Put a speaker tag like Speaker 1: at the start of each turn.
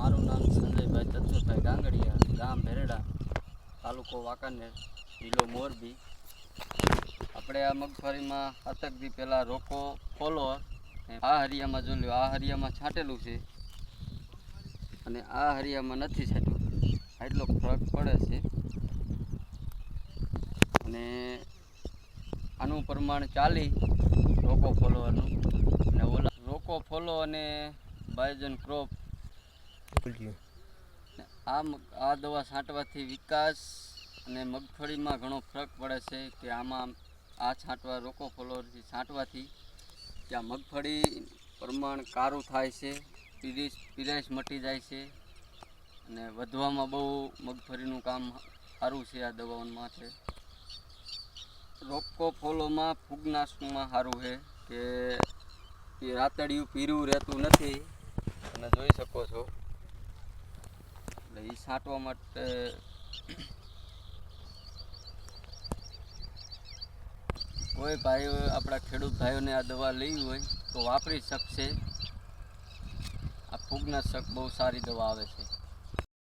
Speaker 1: મારું નામ સંજયભાઈ દત્તુભાઈ ગાંગડિયા, ગામ ભેરડા, તાલુકો વાંકાનેર, જિલ્લો મોરબી. આપણે આ મગફળીમાં અતકથી પહેલાં રોકો ફોલો આ હરિયામાં જોઈ લો, આ હરિયામાં છાંટેલું છે અને આ હરિયામાં નથી છાંટ્યું, એટલો ફરક પડે છે. અને આનું પ્રમાણ 40 રોકો ફોલોવાનું, અને ઓલા રોકો ફોલો અને બાયોજન ક્રોપ આ દવા છાંટવાથી વિકાસ અને મગફળીમાં ઘણો ફરક પડે છે. કે આમાં આ છાંટવા રોકો ફોલોથી છાંટવાથી ત્યાં મગફળી પ્રમાણ કારું થાય છે, પીરાશ મટી જાય છે અને વધવામાં બહુ મગફળીનું કામ સારું છે. આ દવાઓ માટે રોકો ફોલોમાં ફૂગનાશકમાં સારું છે કે એ રાતડિયું પીરું રહેતું નથી, અને જોઈ શકો છો. એટલે એ છાંટવા માટે કોઈ ભાઈઓ, આપણા ખેડૂત ભાઈઓને આ દવા લેવી હોય તો વાપરી શકશે. આ ફૂગનાશક બહુ સારી દવા આવે છે.